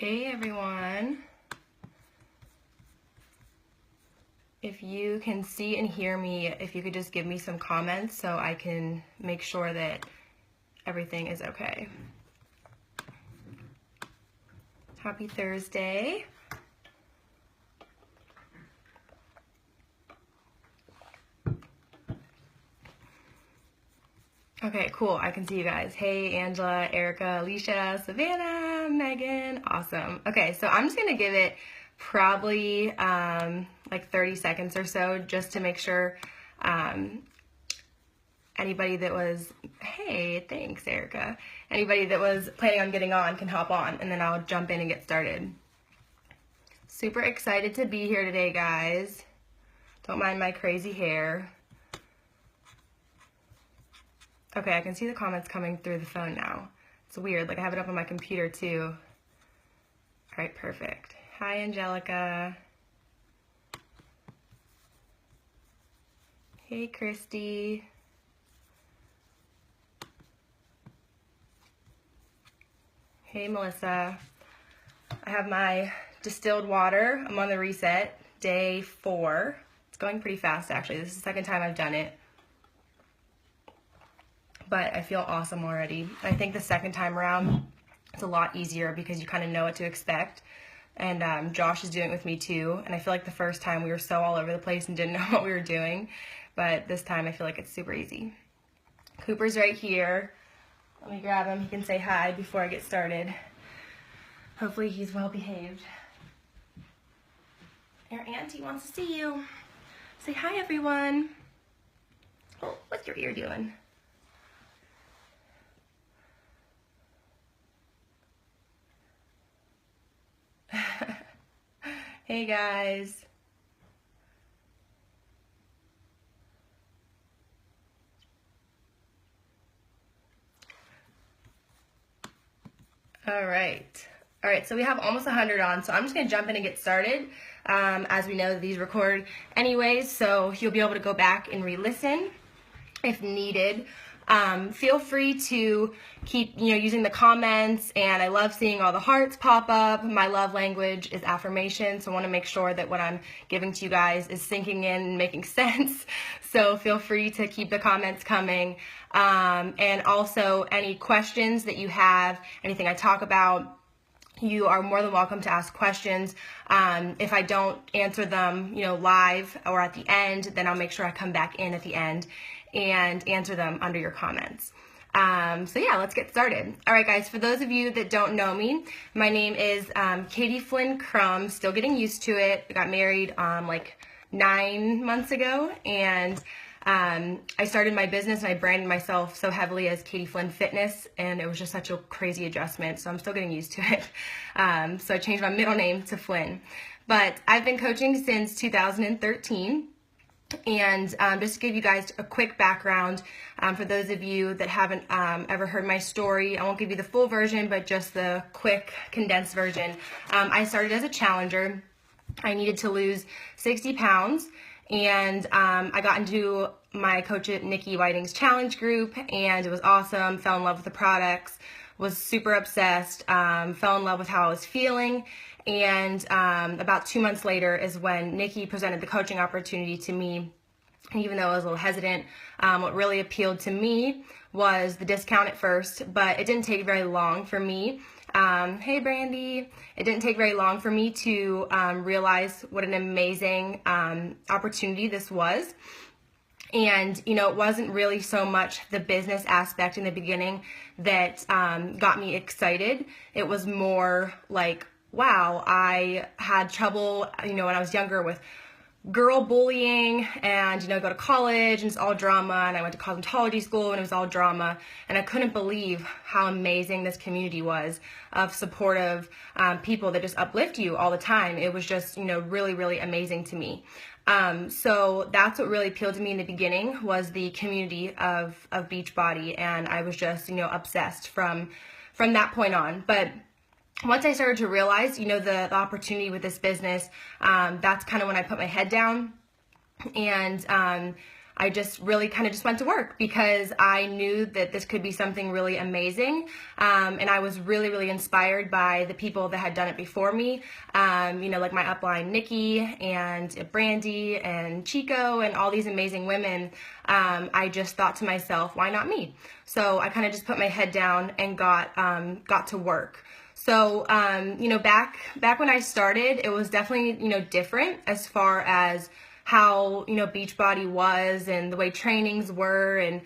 Hey everyone. If you can see and hear me, if you could just give me some comments so I can make sure that everything is okay. Happy Thursday. Okay, cool. I can see you guys. Hey, Angela, Erica, Alicia, Savannah, Megan. Awesome. Okay, so I'm just going to give it probably like 30 seconds or so just to make sure anybody that was, hey, thanks, Erica. Anybody that was planning on getting on can hop on, and then I'll jump in and get started. Super excited to be here today, guys. Don't mind my crazy hair. Okay, I can see the comments coming through the phone now. It's weird, like I have it up on my computer too. All right, perfect. Hi, Angelica. Hey, Christy. Hey, Melissa. I have my distilled water. I'm on the reset, day 4. It's going pretty fast, actually. This is the second time I've done it. But I feel awesome already. I think the second time around, it's a lot easier because you kind of know what to expect. And Josh is doing it with me too. And I feel like the first time we were so all over the place and didn't know what we were doing. But this time I feel like it's super easy. Cooper's right here. Let me grab him. He can say hi before I get started. Hopefully he's well behaved. Your auntie wants to see you. Say hi, everyone. Oh, what's your ear doing? Hey guys. All right, so we have almost 100 on, so I'm just gonna jump in and get started. As we know, these record anyways, so you'll be able to go back and re-listen if needed. Feel free to keep, using the comments, and I love seeing all the hearts pop up. My love language is affirmation, so I want to make sure that what I'm giving to you guys is sinking in and making sense. So feel free to keep the comments coming. And also any questions that you have, anything I talk about, you are more than welcome to ask questions. If I don't answer them, live or at the end, then I'll make sure I come back in at the end and answer them under your comments. So yeah, let's get started. All right, guys, for those of you that don't know me, my name is Katie Flynn Crum, still getting used to it. I got married like 9 months ago, and I started my business and I branded myself so heavily as Katie Flynn Fitness, and it was just such a crazy adjustment, so I'm still getting used to it. So I changed my middle name to Flynn. But I've been coaching since 2013. And just to give you guys a quick background, for those of you that haven't ever heard my story, I won't give you the full version, but just the quick condensed version. I started as a challenger. I needed to lose 60 pounds, and I got into my coach at Nikki Whiting's challenge group, and it was awesome. Fell in love with the products, was super obsessed, fell in love with how I was feeling. And about 2 months later is when Nikki presented the coaching opportunity to me. And even though I was a little hesitant, what really appealed to me was the discount at first, but it didn't take very long for me. Hey, Brandy. It didn't take very long for me to realize what an amazing opportunity this was. And, it wasn't really so much the business aspect in the beginning that got me excited. It was more like, wow, I had trouble, when I was younger with girl bullying, and, go to college and it's all drama, and I went to cosmetology school and it was all drama, and I couldn't believe how amazing this community was of supportive people that just uplift you all the time. It was just, really, really amazing to me. So that's what really appealed to me in the beginning, was the community of Beachbody, and I was just, obsessed from that point on. But once I started to realize, the opportunity with this business, that's kind of when I put my head down, and I just really kind of just went to work because I knew that this could be something really amazing. And I was really, really inspired by the people that had done it before me. Like my upline, Nikki and Brandy and Chico and all these amazing women. I just thought to myself, why not me? So I kind of just put my head down and got to work. So, back when I started, it was definitely, different as far as how, Beachbody was and the way trainings were and,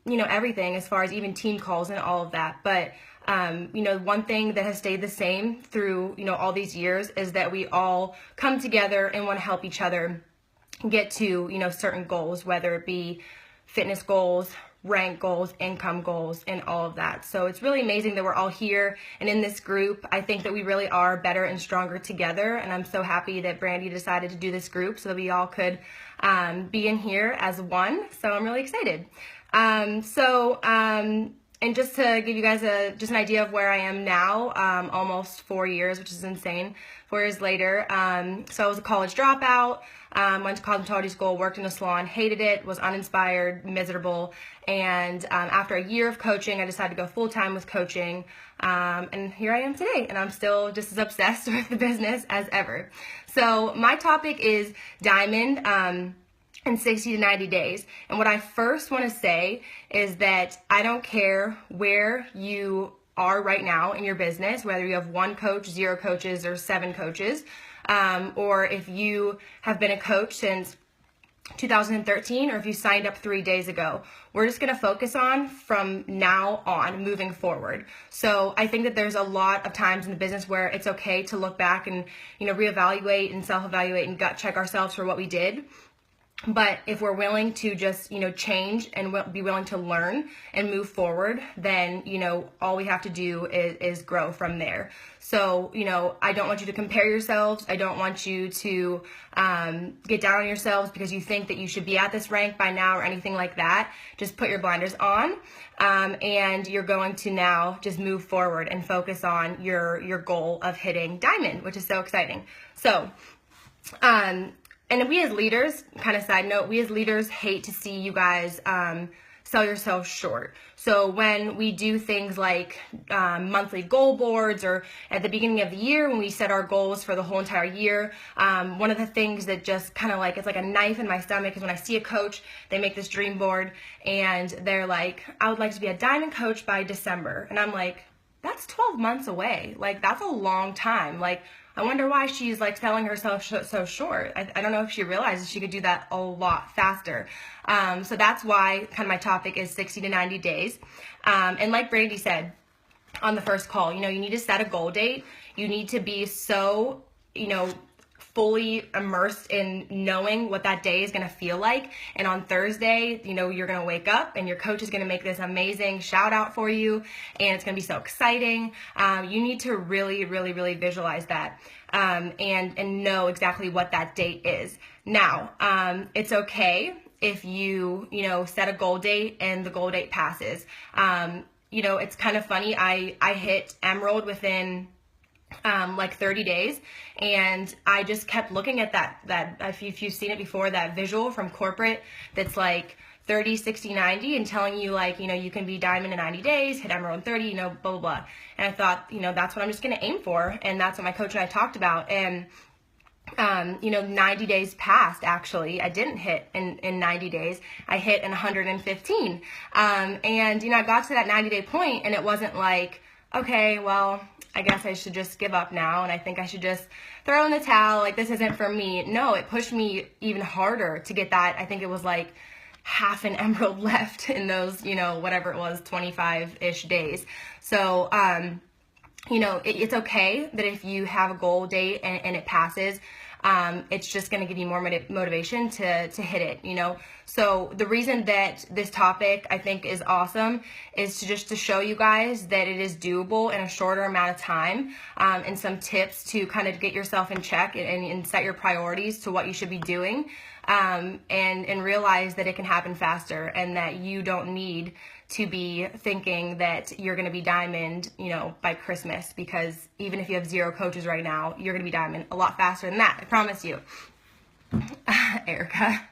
everything as far as even team calls and all of that. But, one thing that has stayed the same through, all these years is that we all come together and want to help each other get to, certain goals, whether it be fitness goals, rank goals, income goals, and all of that. So it's really amazing that we're all here and in this group. I think that we really are better and stronger together, and I'm so happy that Brandy decided to do this group so that we all could be in here as one. So I'm really excited. And just to give you guys just an idea of where I am now, almost 4 years, which is insane, 4 years later. So I was a college dropout, went to cosmetology school, worked in a salon, hated it, was uninspired, miserable. And after a year of coaching, I decided to go full-time with coaching. And here I am today, and I'm still just as obsessed with the business as ever. So my topic is Diamond. In 60 to 90 days. And what I first want to say is that I don't care where you are right now in your business, whether you have 1 coach, 0 coaches, or 7 coaches, or if you have been a coach since 2013, or if you signed up 3 days ago. We're just going to focus on from now on moving forward. So I think that there's a lot of times in the business where it's okay to look back and, reevaluate and self-evaluate and gut check ourselves for what we did. But if we're willing to just, change and be willing to learn and move forward, then, all we have to do is grow from there. So, I don't want you to compare yourselves. I don't want you to get down on yourselves because you think that you should be at this rank by now or anything like that. Just put your blinders on, and you're going to now just move forward and focus on your goal of hitting Diamond, which is so exciting. So, and we as leaders, kind of side note, we as leaders hate to see you guys sell yourselves short. So when we do things like monthly goal boards or at the beginning of the year when we set our goals for the whole entire year, one of the things that just kind of like, it's like a knife in my stomach is when I see a coach, they make this dream board and they're like, I would like to be a Diamond coach by December. And I'm like, that's 12 months away. Like, that's a long time. Like, I wonder why she's like selling herself so short. I don't know if she realizes she could do that a lot faster. So that's why kind of my topic is 60 to 90 days. And like Brandy said on the first call, you need to set a goal date. You need to be so, fully immersed in knowing what that day is going to feel like. And on Thursday, you're going to wake up and your coach is going to make this amazing shout out for you. And it's going to be so exciting. You need to really, really, really visualize that and know exactly what that date is. Now, it's okay if you set a goal date and the goal date passes. It's kind of funny. I hit Emerald within like 30 days. And I just kept looking at that if you've seen it before, that visual from corporate that's like 30, 60, 90 and telling you like, you can be Diamond in 90 days, hit Emerald in 30, blah, blah, blah. And I thought, that's what I'm just going to aim for. And that's what my coach and I talked about. And 90 days passed, actually. I didn't hit in 90 days. I hit in 115. And, I got to that 90-day point and it wasn't like, okay, well, I guess I should just give up now and I think I should just throw in the towel, like this isn't for me. No, it pushed me even harder to get that. I think it was like half an Emerald left in those, whatever it was, 25-ish days. So, it's okay that if you have a goal date and it passes, it's just going to give you more motivation to hit it, So the reason that this topic I think is awesome is to show you guys that it is doable in a shorter amount of time, and some tips to kind of get yourself in check and set your priorities to what you should be doing, and realize that it can happen faster and that you don't need to be thinking that you're going to be Diamond, by Christmas, because even if you have 0 coaches right now, you're going to be Diamond a lot faster than that. I promise you. Erica.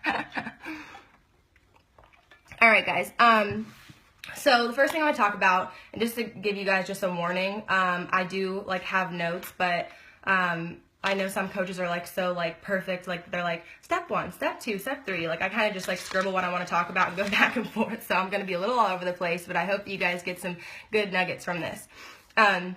All right, guys. So the first thing I want to talk about, and just to give you guys just a warning, I do like have notes, but I know some coaches are like so like perfect, like they're like step 1, step 2, step 3. Like I kind of just like scribble what I want to talk about and go back and forth. So I'm going to be a little all over the place, but I hope you guys get some good nuggets from this. So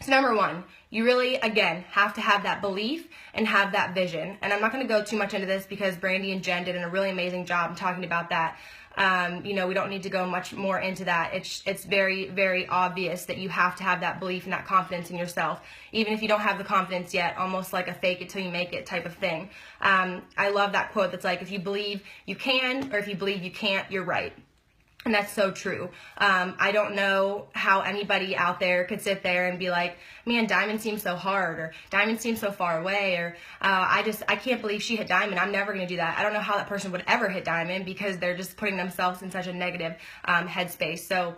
number 1, you really, again, have to have that belief and have that vision. And I'm not going to go too much into this because Brandy and Jen did a really amazing job talking about that. We don't need to go much more into that. It's very, very obvious that you have to have that belief and that confidence in yourself, even if you don't have the confidence yet, almost like a fake it till you make it type of thing. I love that quote that's like, if you believe you can, or if you believe you can't, you're right. And that's so true. I don't know how anybody out there could sit there and be like, man, diamond seems so hard, or diamond seems so far away, or I can't believe she hit diamond. I'm never going to do that. I don't know how that person would ever hit diamond because they're just putting themselves in such a negative headspace. So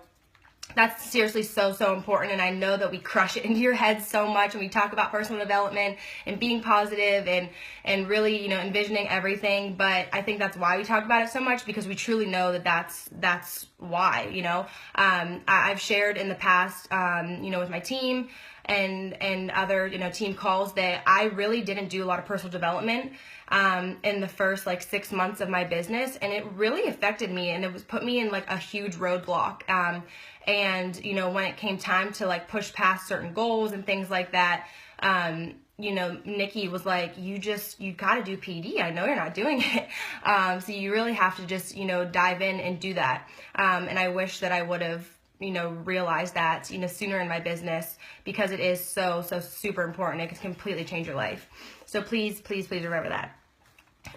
that's seriously so, so important, and I know that we crush it into your head so much when we talk about personal development and being positive and really, envisioning everything, but I think that's why we talk about it so much, because we truly know that that's why, I've shared in the past, with my team and other, team calls that I really didn't do a lot of personal development in the first 6 months of my business, and it really affected me, and it was put me in a huge roadblock. And when it came time to push past certain goals and things like that, Nikki was like, you got to do PD. I know you're not doing it. So you really have to just, dive in and do that. And I wish that I would have, realized that, sooner in my business, because it is so, so super important. It can completely change your life. So please, please, please remember that.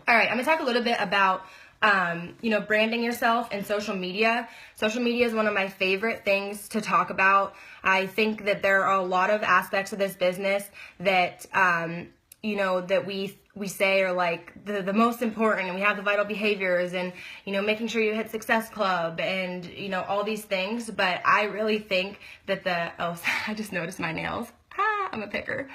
All right. I'm going to talk a little bit about branding yourself and social media. Social media is one of my favorite things to talk about. I think that there are a lot of aspects of this business that, that we say are the most important, and we have the vital behaviors and, making sure you hit Success Club and, all these things. But I really think that I just noticed my nails. I'm a picker.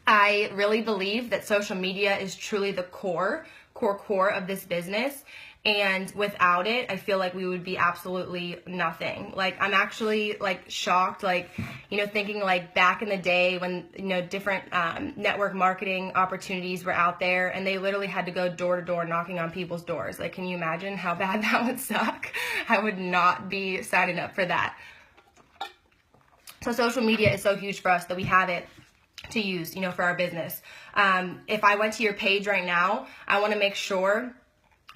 I really believe that social media is truly the core of this business, and without it, I feel like we would be absolutely nothing. I'm actually shocked, thinking back in the day when, different network marketing opportunities were out there, and they literally had to go door to door knocking on people's doors. Can you imagine how bad that would suck? I would not be signing up for that. So social media is so huge for us that we have it to use, for our business. If I went to your page right now, I want to make sure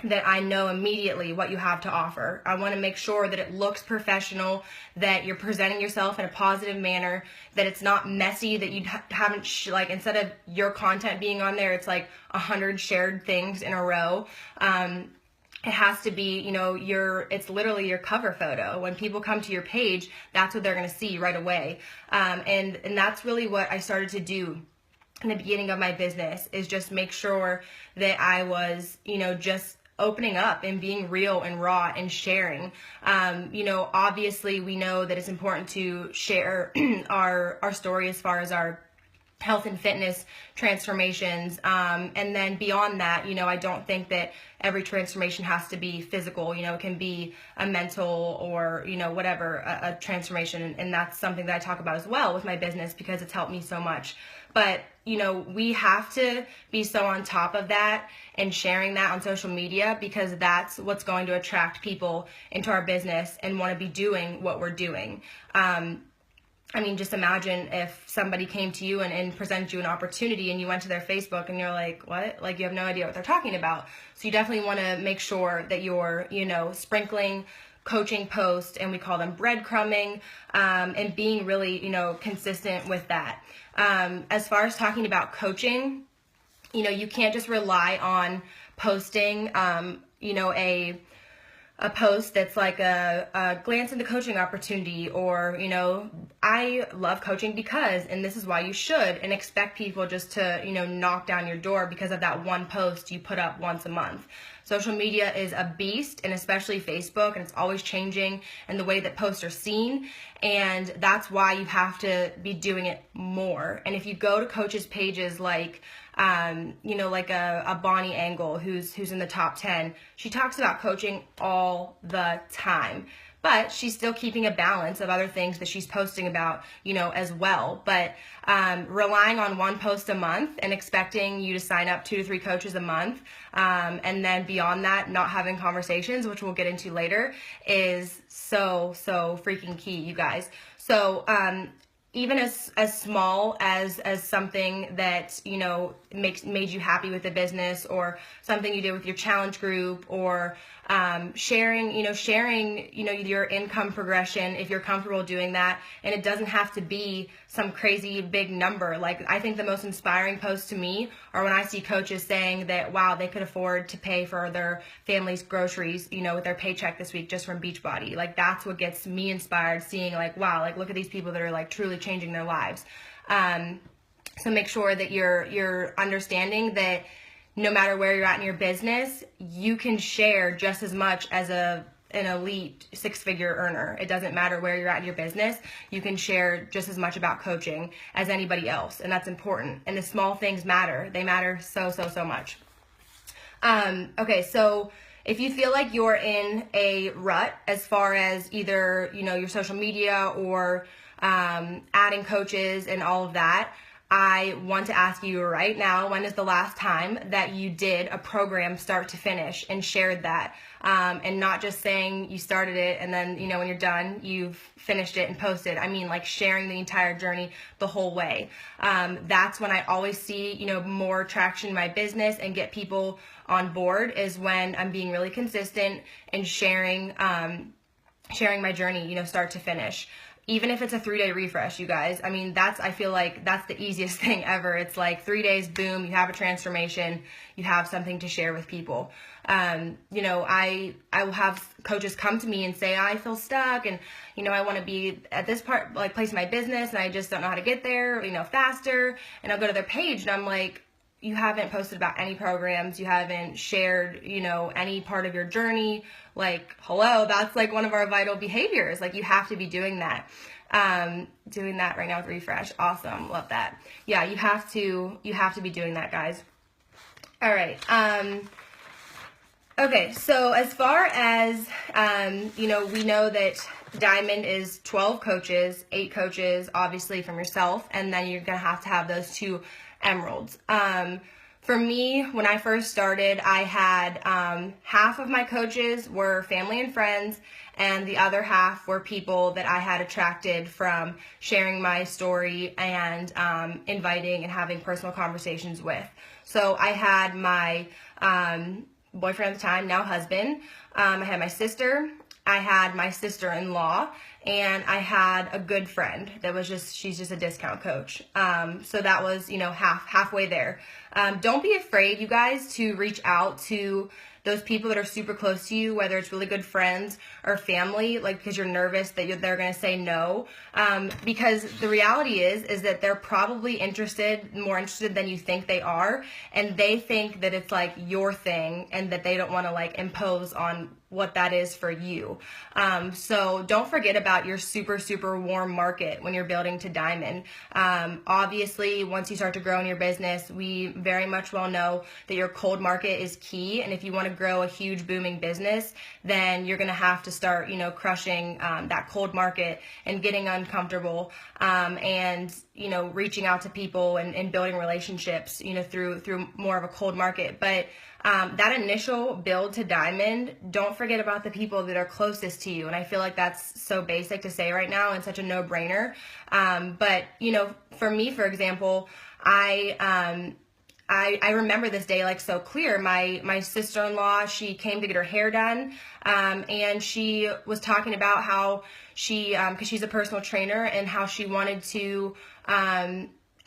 that I know immediately what you have to offer. I want to make sure that it looks professional, that you're presenting yourself in a positive manner, that it's not messy, that you haven't, instead of your content being on there, it's 100 shared things in a row. It has to be, it's literally your cover photo. When people come to your page, that's what they're going to see right away. And that's really what I started to do in the beginning of my business, is just make sure that I was, just opening up and being real and raw and sharing. Obviously we know that it's important to share our story as far as our health and fitness transformations. And then beyond that, I don't think that every transformation has to be physical. It can be a mental or, whatever, a transformation. And that's something that I talk about as well with my business, because it's helped me so much. But, we have to be so on top of that and sharing that on social media, because that's what's going to attract people into our business and want to be doing what we're doing. Just imagine if somebody came to you and presented you an opportunity, and you went to their Facebook and you're like, what? You have no idea what they're talking about. So you definitely want to make sure that you're, sprinkling coaching posts, and we call them breadcrumbing, and being really, consistent with that. As far as talking about coaching, you can't just rely on posting, a post that's a glance into coaching opportunity, or, I love coaching because, and this is why you should, and expect people just to, knock down your door because of that one post you put up once a month. Social media is a beast, and especially Facebook, and it's always changing, and the way that posts are seen, and that's why you have to be doing it more. And if you go to coaches' pages like you know, like a Bonnie Angle who's in the top 10. She talks about coaching all the time, but she's still keeping a balance of other things that she's posting about, you know, as well. But relying on one post a month and expecting you to sign up 2 to 3 coaches a month, and then beyond that, not having conversations, which we'll get into later, is so freaking key, you guys. So even as small as something that, you know, made you happy with the business, or something you did with your challenge group, or sharing your income progression, if you're comfortable doing that. And it doesn't have to be some crazy big number. Like, I think the most inspiring posts to me are when I see coaches saying that, wow, they could afford to pay for their family's groceries, you know, with their paycheck this week just from Beachbody. Like, that's what gets me inspired, seeing like, wow, like, look at these people that are like truly changing their lives. So make sure that you're understanding that no matter where you're at in your business, you can share just as much as an elite 6-figure earner. It doesn't matter where you're at in your business. You can share just as much about coaching as anybody else, and that's important. And the small things matter. They matter so much. Okay, so if you feel like you're in a rut as far as either, you know, your social media or adding coaches and all of that, I want to ask you right now, when is the last time that you did a program start to finish and shared that? And not just saying you started it and then, you know, when you're done, you've finished it and posted. I mean, like, sharing the entire journey the whole way. That's when I always see, you know, more traction in my business and get people on board, is when I'm being really consistent and sharing my journey, you know, start to finish. Even if it's a 3-day refresh, you guys. I mean, I feel like that's the easiest thing ever. It's like 3 days, boom, you have a transformation, you have something to share with people. You know, I will have coaches come to me and say, I feel stuck, and, you know, I want to be at this part, like, place in my business, and I just don't know how to get there, you know, faster. And I'll go to their page and I'm like, you haven't posted about any programs, you haven't shared, you know, any part of your journey. Like, hello, that's like one of our vital behaviors. Like, you have to be doing that. Doing that right now with refresh. Awesome. Love that. Yeah, you have to be doing that, guys. All right. Okay, so as far as, you know, we know that Diamond is 12 coaches, 8 coaches, obviously, from yourself, and then you're going to have those 2 emeralds. For me, when I first started, I had half of my coaches were family and friends, and the other half were people that I had attracted from sharing my story and inviting and having personal conversations with. So I had my boyfriend at the time, now husband. I had my sister. I had my sister-in-law, and I had a good friend that was she's just a discount coach. So that was, you know, halfway there. Don't be afraid, you guys, to reach out to those people that are super close to you, whether it's really good friends or family, like, because you're nervous that they're going to say no. Because the reality is that they're probably more interested than you think they are. And they think that it's like your thing, and that they don't want to like impose on what that is for you. So don't forget about your super warm market when you're building to Diamond. Obviously, once you start to grow in your business, we very much well know that your cold market is key. And if you want to grow a huge booming business, then you're going to have to start, you know, crushing that cold market and getting uncomfortable, and, you know, reaching out to people and building relationships, you know, through more of a cold market. But that initial build to Diamond, don't forget about the people that are closest to you. And I feel like that's so basic to say right now and such a no-brainer. But, you know, for me, for example, I remember this day like so clear. My sister-in-law, she came to get her hair done, and she was talking about how she, because she's a personal trainer, and how she wanted to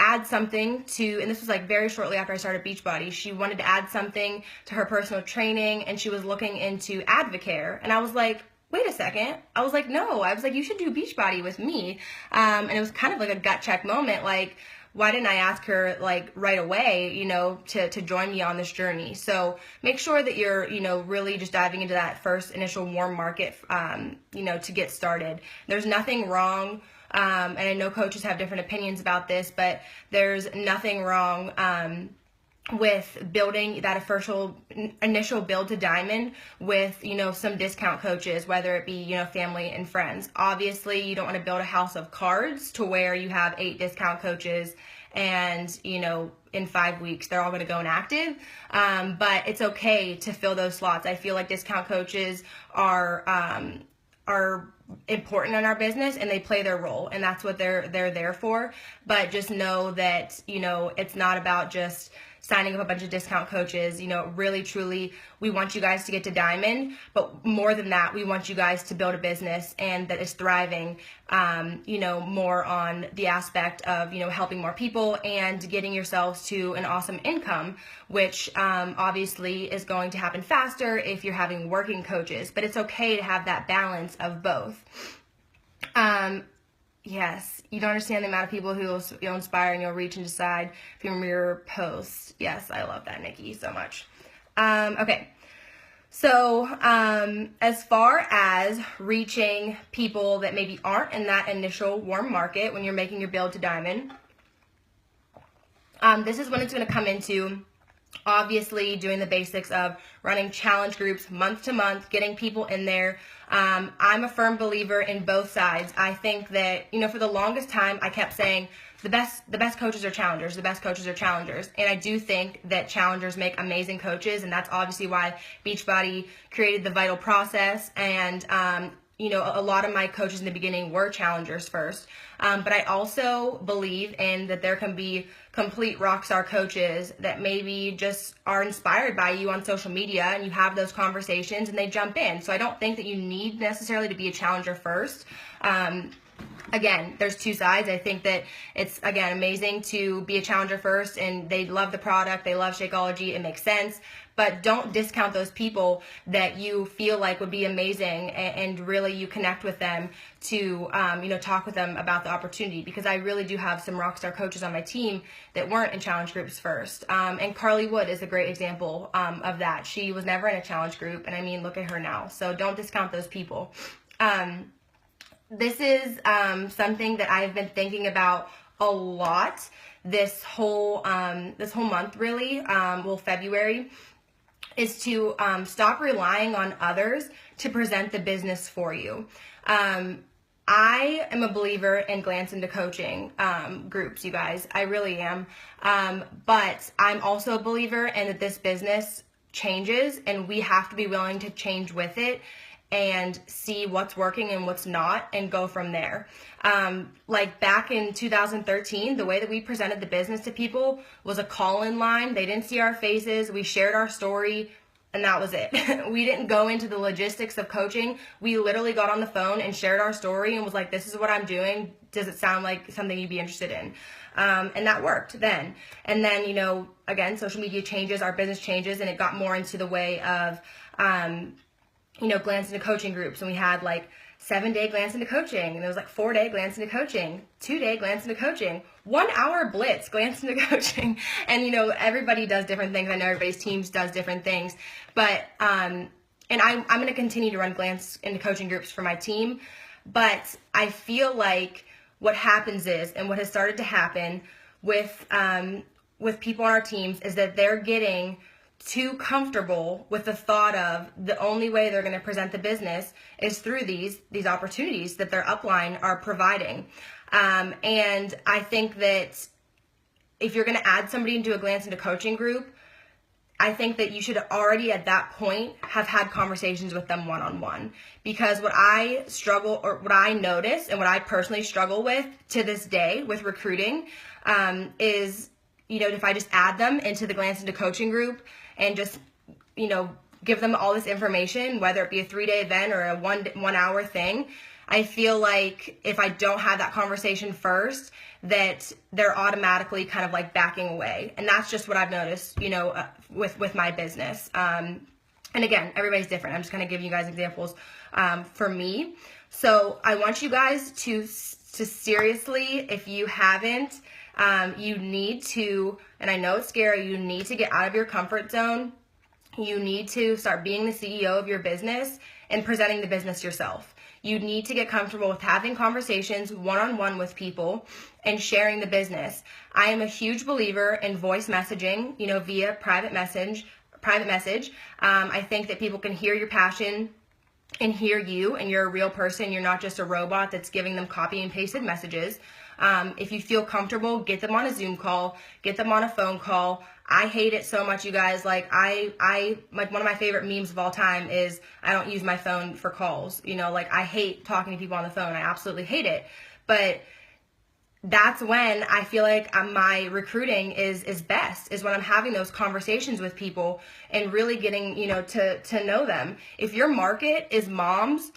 add something to, and this was like very shortly after I started Beachbody, she wanted to add something to her personal training, and she was looking into Advocare. And I was like, wait a second. I was like, no. I was like, you should do Beachbody with me. And it was kind of like a gut check moment. Like, why didn't I ask her like right away, you know, to join me on this journey? So make sure that you're, you know, really just diving into that first initial warm market, you know, to get started. There's nothing wrong. And I know coaches have different opinions about this, but there's nothing wrong with building that initial build to diamond with, some discount coaches, whether it be, family and friends. Obviously, you don't want to build a house of cards to where you have 8 discount coaches and, in 5 weeks, they're all going to go inactive. But it's okay to fill those slots. I feel like discount coaches are important in our business, and they play their role, and that's what they're there for. But just know that, it's not about just signing up a bunch of discount coaches. Really, truly, we want you guys to get to diamond, but more than that, we want you guys to build a business and that is thriving, more on the aspect of, helping more people and getting yourselves to an awesome income, which obviously is going to happen faster if you're having working coaches, but it's okay to have that balance of both. Yes, you don't understand the amount of people who you'll inspire and you'll reach and decide from your posts. Yes, I love that, Nikki, so much. Okay, so as far as reaching people that maybe aren't in that initial warm market when you're making your build to diamond, this is when it's going to come into obviously doing the basics of running challenge groups month to month, getting people in there. I'm a firm believer in both sides. I think that, for the longest time, I kept saying the best coaches are challengers, the best coaches are challengers. And I do think that challengers make amazing coaches, and that's obviously why Beachbody created the Vital Process. And, a lot of my coaches in the beginning were challengers first. But I also believe in that there can be complete rock star coaches that maybe just are inspired by you on social media, and you have those conversations and they jump in. So I don't think that you need necessarily to be a challenger first. Again, there's two sides. I think that it's, again, amazing to be a challenger first, and they love the product, they love Shakeology, it makes sense. But don't discount those people that you feel like would be amazing, and really you connect with them to, talk with them about the opportunity. Because I really do have some rockstar coaches on my team that weren't in challenge groups first. And Carly Wood is a great example of that. She was never in a challenge group, and I mean, look at her now. So don't discount those people. This is something that I've been thinking about a lot this whole month, really, February, is to stop relying on others to present the business for you. I am a believer in glance into coaching groups, you guys. I really am. But I'm also a believer in that this business changes, and we have to be willing to change with it and see what's working and what's not, and go from there. Like back in 2013, the way that we presented the business to people was a call-in line. They didn't see our faces. We shared our story, and that was it. We didn't go into the logistics of coaching. We literally got on the phone and shared our story and was like, this is what I'm doing. Does it sound like something you'd be interested in? And that worked then. And then, again, social media changes, our business changes, and it got more into the way of, glance into coaching groups. And we had like 7-day glance into coaching, and there was like 4-day glance into coaching, 2-day glance into coaching, 1 hour blitz glance into coaching. And everybody does different things. I know everybody's teams does different things, but and I'm going to continue to run glance into coaching groups for my team. But I feel like what happens is, and what has started to happen with people on our teams, is that they're getting too comfortable with the thought of the only way they're going to present the business is through these opportunities that their upline are providing. And I think that if you're going to add somebody into a glance into coaching group, I think that you should already at that point have had conversations with them one-on-one. Because what I notice and what I personally struggle with to this day with recruiting is, if I just add them into the glance into coaching group and just, give them all this information, whether it be a 3-day event or a one hour thing, I feel like if I don't have that conversation first, that they're automatically kind of like backing away. And that's just what I've noticed, with my business. And again, everybody's different. I'm just going to give you guys examples for me. So I want you guys to seriously, if you haven't, you need to, and I know it's scary, you need to get out of your comfort zone. You need to start being the CEO of your business and presenting the business yourself. You need to get comfortable with having conversations one-on-one with people and sharing the business. I am a huge believer in voice messaging, via private message. I think that people can hear your passion and hear you, and you're a real person. You're not just a robot that's giving them copy and pasted messages. If you feel comfortable, get them on a Zoom call, get them on a phone call. I hate it so much, you guys. Like like one of my favorite memes of all time is I don't use my phone for calls. I hate talking to people on the phone. I absolutely hate it. But that's when I feel like my recruiting is best, is when I'm having those conversations with people and really getting, to know them. If your market is moms,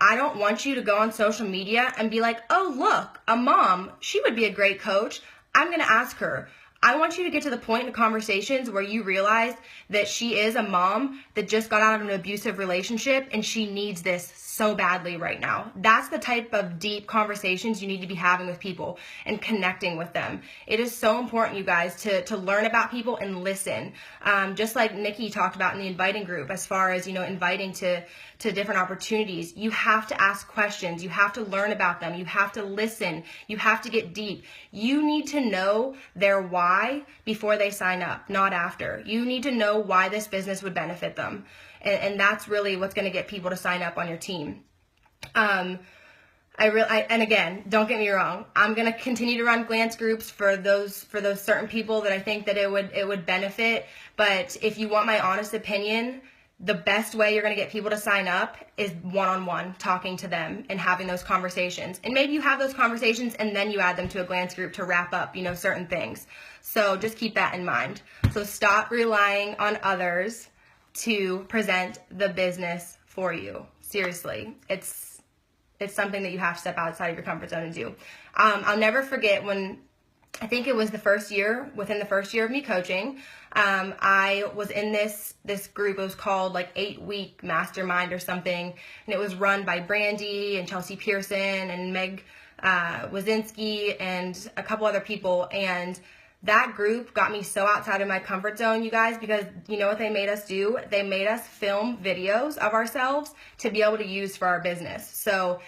I don't want you to go on social media and be like, oh, look, a mom, she would be a great coach. I'm going to ask her. I want you to get to the point in the conversations where you realize that she is a mom that just got out of an abusive relationship and she needs this so badly right now. That's the type of deep conversations you need to be having with people and connecting with them. It is so important, you guys, to learn about people and listen. Just like Nikki talked about in the inviting group, as far as, inviting to different opportunities. You have to ask questions. You have to learn about them. You have to listen. You have to get deep. You need to know their why before they sign up, not after. You need to know why this business would benefit them. And that's really what's going to get people to sign up on your team. And again, don't get me wrong, I'm going to continue to run glance groups for those certain people that I think that it would benefit. But if you want my honest opinion, the best way you're going to get people to sign up is one-on-one, talking to them and having those conversations. And maybe you have those conversations and then you add them to a glance group to wrap up, certain things. So just keep that in mind. So stop relying on others to present the business for you. Seriously, it's something that you have to step outside of your comfort zone and do. I'll never forget when, I think it was within the first year of me coaching, I was in this group. It was called like 8-week mastermind or something. And it was run by Brandy and Chelsea Pearson and Meg Wazinski and a couple other people. And that group got me so outside of my comfort zone, you guys, because you know what they made us do? They made us film videos of ourselves to be able to use for our business. So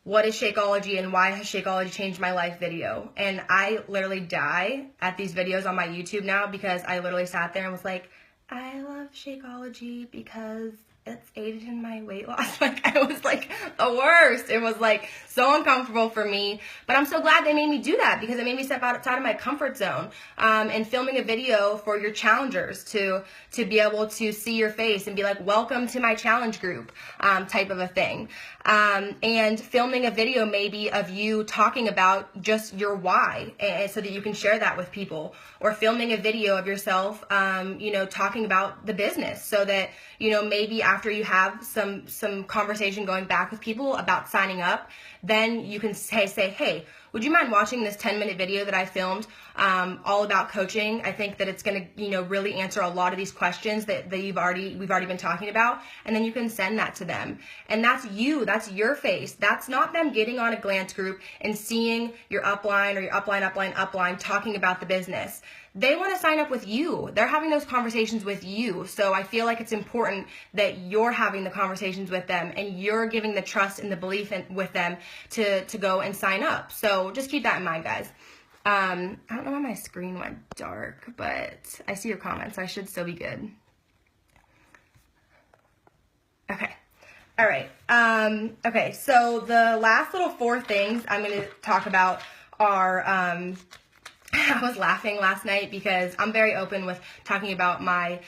what is Shakeology and why has Shakeology changed my life video? And I literally die at these videos on my YouTube now because I literally sat there and was like, I love Shakeology because it's aided in my weight loss. I was like the worst. It was like so uncomfortable for me, but I'm so glad they made me do that because it made me step outside of my comfort zone. And filming a video for your challengers to be able to see your face and be like, welcome to my challenge group, type of a thing. And filming a video maybe of you talking about just your why, and so that you can share that with people, or filming a video of yourself, talking about the business so that, maybe after you have some conversation going back with people about signing up, then you can say, hey, would you mind watching this 10-minute video that I filmed all about coaching? I think that it's going to, really answer a lot of these questions that we've already been talking about. And then you can send that to them. And that's you. That's your face. That's not them getting on a glance group and seeing your upline or your upline talking about the business. They want to sign up with you. They're having those conversations with you. So I feel like it's important that you're having the conversations with them and you're giving the trust and the belief with them to go and sign up. So just keep that in mind, guys. I don't know why my screen went dark, but I see your comments, so I should still be good. Okay. All right. Okay, so the last little 4 things I'm going to talk about are, I was laughing last night because I'm very open with talking about my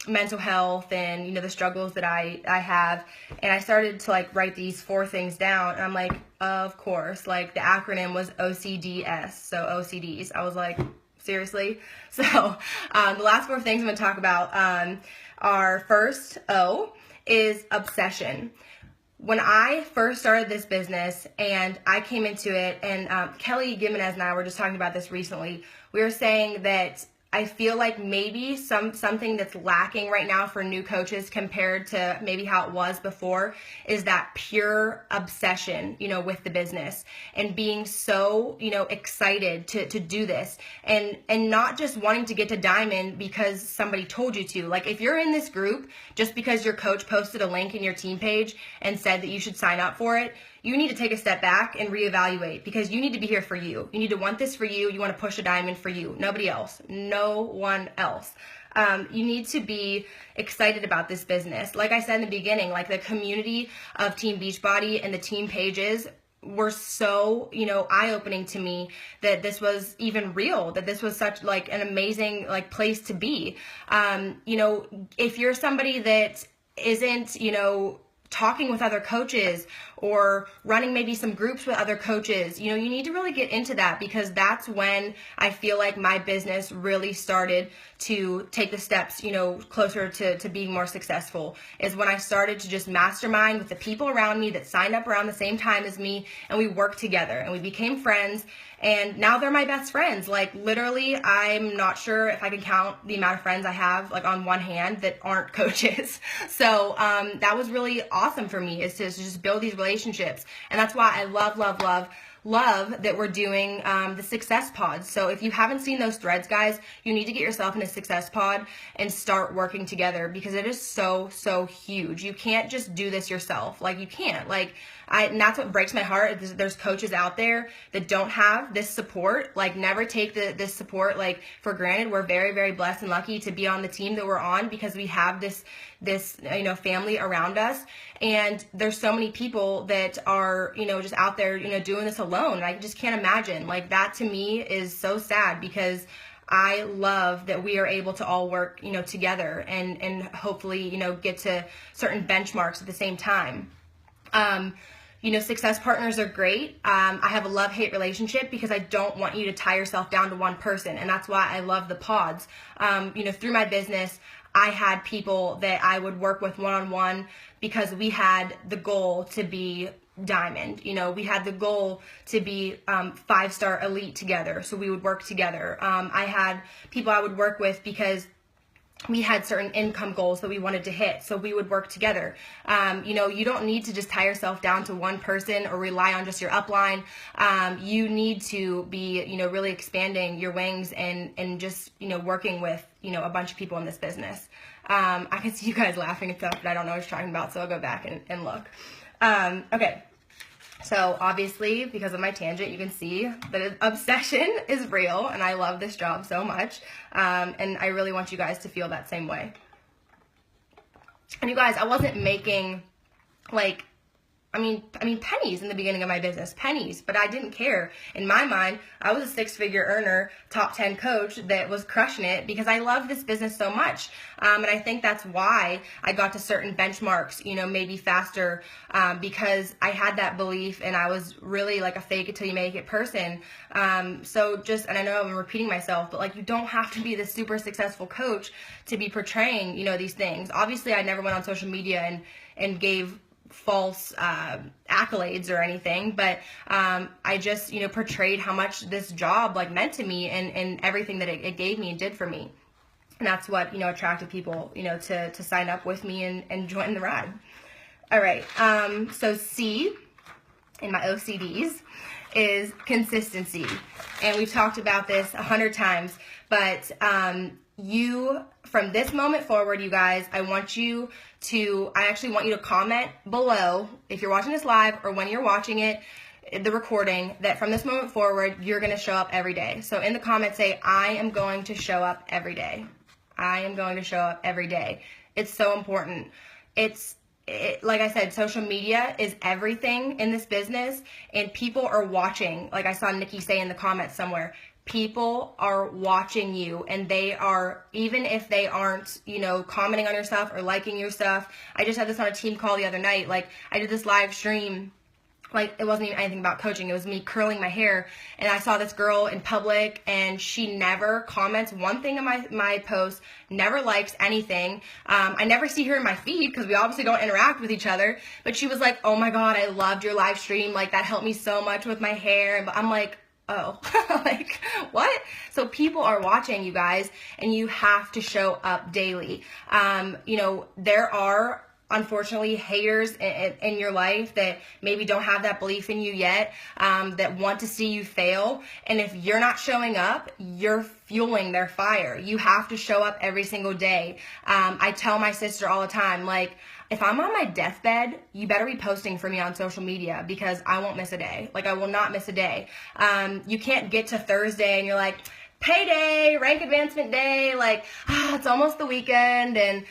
mental health and, the struggles that I have. And I started to write these 4 things down. And I'm like, of course, the acronym was OCDS. So OCDs. I was like, seriously? So the last 4 things I'm going to talk about are, first, O is obsession. When I first started this business and I came into it, and Kelly Gimenez and I were just talking about this recently, we were saying that I feel like maybe something that's lacking right now for new coaches compared to maybe how it was before is that pure obsession, with the business and being so, excited to do this and not just wanting to get to diamond because somebody told you to. If you're in this group just because your coach posted a link in your team page and said that you should sign up for it, you need to take a step back and reevaluate, because you need to be here for you. You need to want this for you. You want to push a diamond for you. Nobody else. No one else. You need to be excited about this business. Like I said in the beginning, like the community of Team Beachbody and the team pages were so, eye-opening to me that this was even real, that this was such like an amazing like place to be. If you're somebody that isn't, talking with other coaches or running maybe some groups with other coaches, you need to really get into that, because that's when I feel like my business really started to take the steps, closer to being more successful, is when I started to just mastermind with the people around me that signed up around the same time as me, and we worked together and we became friends. And now they're my best friends. Like literally, I'm not sure if I can count the amount of friends I have like on one hand that aren't coaches. So that was really awesome for me, is to just build these relationships. And that's why I love that we're doing the success pods. So if you haven't seen those threads, guys, you need to get yourself in a success pod and start working together, because it is so huge. You can't just do this yourself. Like you can't. And that's what breaks my heart. There's coaches out there that don't have this support. Like never take this support like for granted. We're very blessed and lucky to be on the team that we're on, because we have this family around us. And there's so many people that are just out there doing this alone. I just can't imagine. Like that to me is so sad, because I love that we are able to all work together and hopefully get to certain benchmarks at the same time. Success partners are great. I have a love-hate relationship, because I don't want you to tie yourself down to one person. And that's why I love the pods. Through my business, I had people that I would work with one-on-one, because we had the goal to be diamond. We had the goal to be 5-star elite together. So we would work together. I had people I would work with because we had certain income goals that we wanted to hit, so we would work together. You don't need to just tie yourself down to one person or rely on just your upline. You need to be, really expanding your wings and just, working with, a bunch of people in this business. I can see you guys laughing and stuff, but I don't know what you're talking about, so I'll go back and look. Okay. So obviously, because of my tangent, you can see that obsession is real, and I love this job so much, and I really want you guys to feel that same way. And you guys, I wasn't making pennies in the beginning of my business, pennies, but I didn't care. In my mind, I was a 6-figure earner, top 10 coach that was crushing it, because I love this business so much. And I think that's why I got to certain benchmarks, maybe faster, because I had that belief, and I was really like a fake it till you make it person. And I know I'm repeating myself, but you don't have to be this super successful coach to be portraying, these things. Obviously, I never went on social media and gave false accolades or anything, but I just portrayed how much this job meant to me and everything that it gave me and did for me. And that's what attracted people to sign up with me and join the ride. All right, so C in my OCDs is consistency, and we've talked about this 100 times, but from this moment forward, you guys, I actually want you to comment below, if you're watching this live or when you're watching it, the recording, that from this moment forward, you're going to show up every day. So in the comments, say, I am going to show up every day. I am going to show up every day. It's so important. Like I said, social media is everything in this business, and people are watching. Like I saw Nikki say in the comments somewhere, people are watching you, and they are, even if they aren't, commenting on your stuff or liking your stuff. I just had this on a team call the other night. I did this live stream. It wasn't even anything about coaching. It was me curling my hair, and I saw this girl in public, and she never comments one thing on my post, never likes anything. I never see her in my feed, because we obviously don't interact with each other, but she was like, oh my God, I loved your live stream. That helped me so much with my hair. And I'm like, oh, what? So people are watching, you guys, and you have to show up daily. There are unfortunately haters in your life that maybe don't have that belief in you yet, that want to see you fail. And if you're not showing up, you're fueling their fire. You have to show up every single day. I tell my sister all the time, like, if I'm on my deathbed, you better be posting for me on social media, because I won't miss a day. Like, I will not miss a day. You can't get to Thursday and you're like, payday, rank advancement day, like, it's almost the weekend, and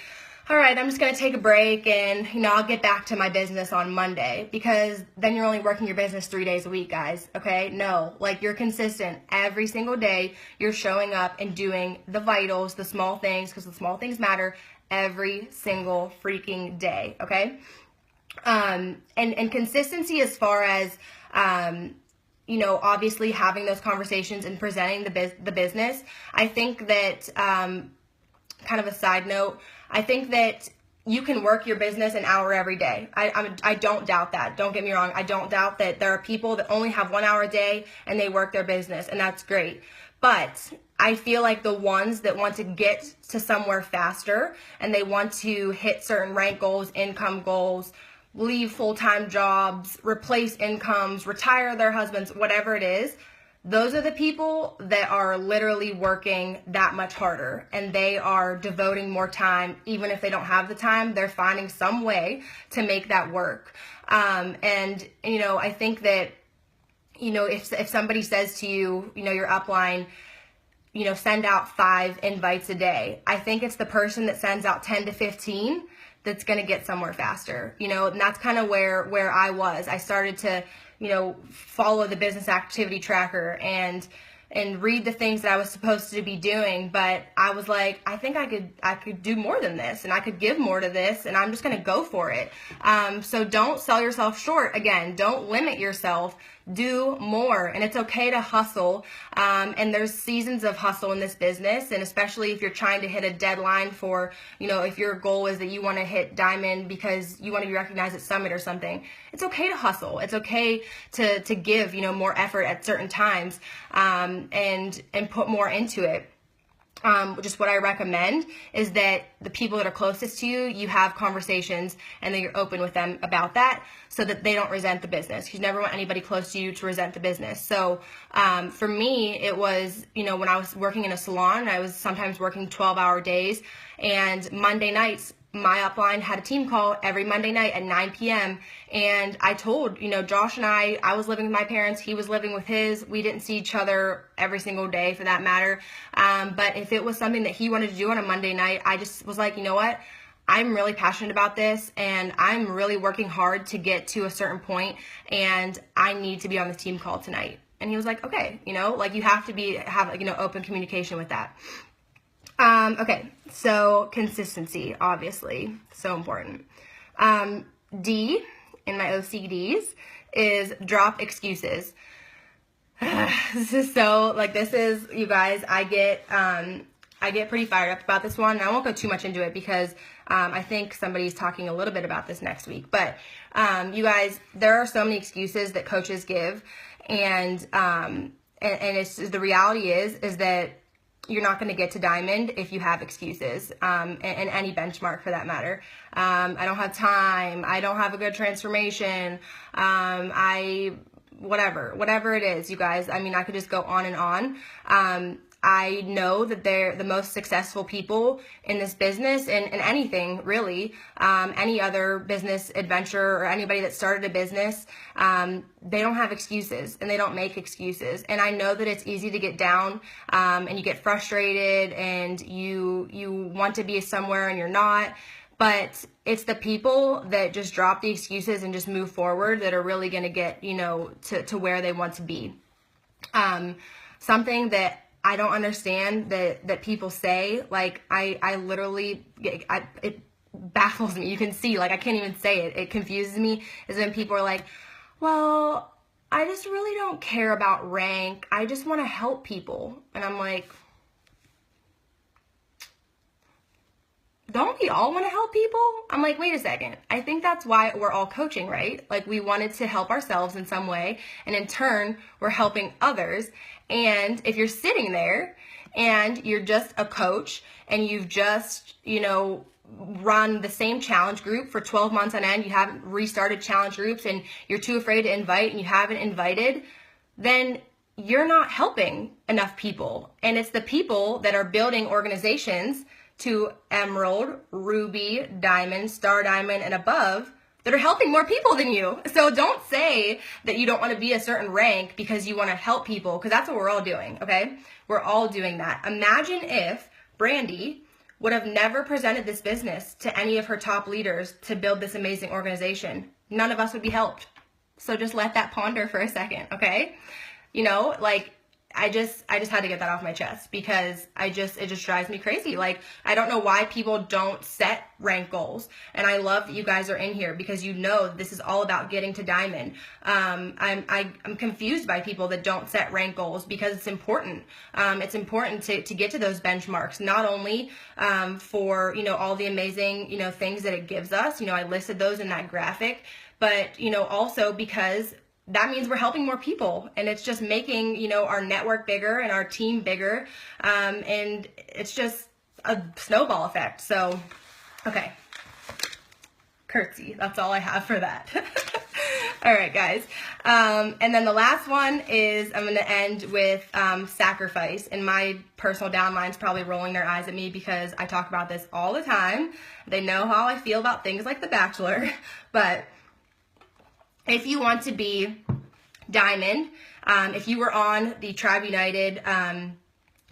all right, I'm just going to take a break, and, I'll get back to my business on Monday, because then you're only working your business 3 days a week, guys, okay? No, like, you're consistent every single day. You're showing up and doing the vitals, the small things, because the small things matter every single freaking day, okay? And consistency as far as, obviously having those conversations and presenting the business. I think that, kind of a side note, I think that you can work your business an hour every day. I don't doubt that. Don't get me wrong. I don't doubt that there are people that only have 1 hour a day and they work their business, and that's great. But I feel like the ones that want to get to somewhere faster and they want to hit certain rank goals, income goals, leave full-time jobs, replace incomes, retire their husbands, whatever it is, those are the people that are literally working that much harder, and they are devoting more time. Even if they don't have the time, they're finding some way to make that work. And I think that, if somebody says to you, your upline, send out 5 invites a day, I think it's the person that sends out 10 to 15 that's going to get somewhere faster, and that's kind of where I was. I started to, follow the business activity tracker and read the things that I was supposed to be doing, but I was like, I think I could do more than this, and I could give more to this, and I'm just going to go for it. So don't sell yourself short. Again, don't limit yourself. Do more, and it's okay to hustle, and there's seasons of hustle in this business, and especially if you're trying to hit a deadline for, if your goal is that you want to hit diamond because you want to be recognized at summit or something, it's okay to hustle. It's okay to give, more effort at certain times, and put more into it. Just what I recommend is that the people that are closest to you, you have conversations and that you're open with them about that, so that they don't resent the business. You never want anybody close to you to resent the business. So for me, it was, when I was working in a salon, I was sometimes working 12-hour days, and Monday nights, my upline had a team call every Monday night at 9 p.m. And I told, Josh and I was living with my parents, he was living with his. We didn't see each other every single day for that matter. But if it was something that he wanted to do on a Monday night, I just was like, you know what? I'm really passionate about this, and I'm really working hard to get to a certain point, and I need to be on the team call tonight. And he was like, okay, you have to have open communication with that. Okay, so consistency, obviously, so important. D in my OCDs is drop excuses. This is, you guys, I get pretty fired up about this one, and I won't go too much into it because I think somebody's talking a little bit about this next week. But you guys, there are so many excuses that coaches give, and it's the reality is that you're not going to get to diamond if you have excuses, and any benchmark for that matter. I don't have time. I don't have a good transformation. Whatever it is, you guys. I mean, I could just go on and on. I know that they're the most successful people in this business, and anything really, any other business adventure or anybody that started a business, they don't have excuses and they don't make excuses. And I know that it's easy to get down, and you get frustrated and you want to be somewhere and you're not. But it's the people that just drop the excuses and just move forward that are really going to get, to where they want to be. Something that I don't understand that people say, like, I literally, it baffles me. You can see, like, I can't even say it. It confuses me, is when people are like, well, I just really don't care about rank. I just want to help people. And I'm like, don't we all want to help people? I'm like, wait a second. I think that's why we're all coaching, right? Like, we wanted to help ourselves in some way, and in turn, we're helping others. And if you're sitting there and you're just a coach and you've just, run the same challenge group for 12 months on end, you haven't restarted challenge groups, and you're too afraid to invite and you haven't invited, then you're not helping enough people. And it's the people that are building organizations to emerald, ruby, diamond, star diamond, and above that are helping more people than you. So don't say that you don't want to be a certain rank because you want to help people, because that's what we're all doing, okay? We're all doing that. Imagine if Brandy would have never presented this business to any of her top leaders to build this amazing organization. None of us would be helped. So just let that ponder for a second, okay? I just had to get that off my chest, because it just drives me crazy. I don't know why people don't set rank goals. And I love that you guys are in here, because this is all about getting to diamond. I'm confused by people that don't set rank goals, because it's important. It's important to get to those benchmarks, not only for, all the amazing, things that it gives us. I listed those in that graphic, but, also because that means we're helping more people, and it's just making, our network bigger and our team bigger. And it's just a snowball effect. So, okay. Curtsy. That's all I have for that. All right, guys. And then the last one is, I'm going to end with sacrifice. And my personal downline's probably rolling their eyes at me, because I talk about this all the time. They know how I feel about things like The Bachelor. But if you want to be diamond, if you were on the Tribe United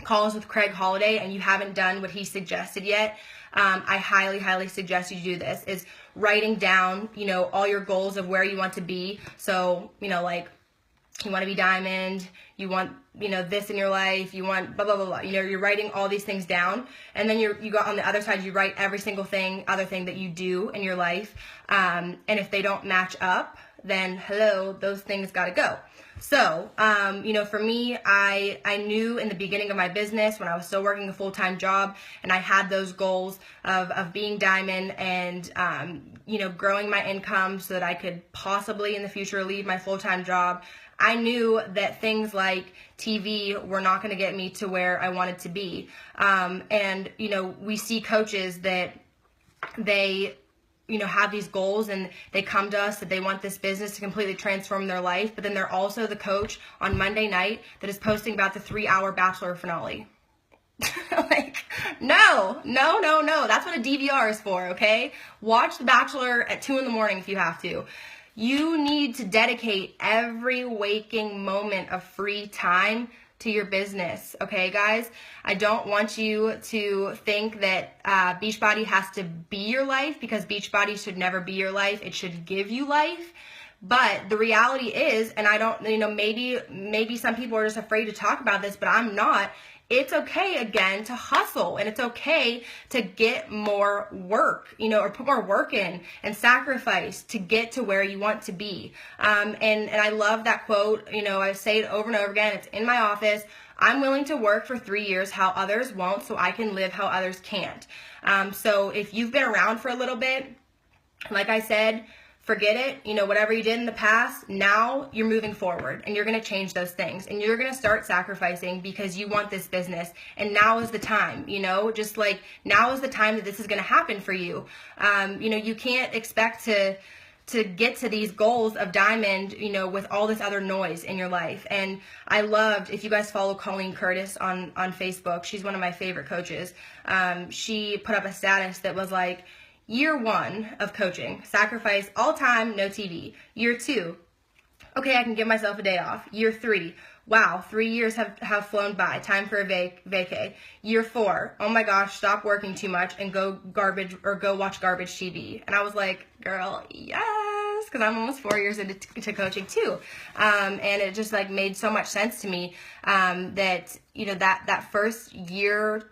calls with Craig Holiday and you haven't done what he suggested yet, I highly, highly suggest you do this, is writing down, all your goals of where you want to be. So, you want to be diamond, you want, this in your life, you want blah, blah, blah, blah. You're writing all these things down, and then you go on the other side, you write every single other thing that you do in your life. And if they don't match up, then hello, those things got to go. So, for me, I knew in the beginning of my business, when I was still working a full-time job, and I had those goals of being diamond and, growing my income so that I could possibly in the future leave my full-time job. I knew that things like TV were not going to get me to where I wanted to be. And, we see coaches that they have these goals, and they come to us that they want this business to completely transform their life, but then they're also the coach on Monday night that is posting about the 3-hour Bachelor finale. No. That's what a DVR is for, okay? Watch The Bachelor at 2 in the morning if you have to. You need to dedicate every waking moment of free time to your business, okay, guys? I don't want you to think that Beachbody has to be your life, because Beachbody should never be your life. It should give you life. But the reality is, and I don't, maybe some people are just afraid to talk about this, but I'm not. It's okay, again, to hustle, and it's okay to get more work, or put more work in and sacrifice to get to where you want to be. And I love that quote. I say it over and over again. It's in my office. I'm willing to work for 3 years how others won't, so I can live how others can't. So if you've been around for a little bit, like I said, forget it. Whatever you did in the past, now you're moving forward, and you're going to change those things, and you're going to start sacrificing because you want this business. And now is the time, just like now is the time that this is going to happen for you. You can't expect to get to these goals of diamond, with all this other noise in your life. And I loved, if you guys follow Colleen Curtis on Facebook, she's one of my favorite coaches. She put up a status that was like, Year 1 of coaching, sacrifice all time, no TV. Year 2, okay, I can give myself a day off. Year 3, wow, 3 years have flown by, time for a vacay. Year 4, oh my gosh, stop working too much and go watch garbage TV. And I was like, girl, yes, because I'm almost 4 years into coaching too. And it just made so much sense to me that, that first year,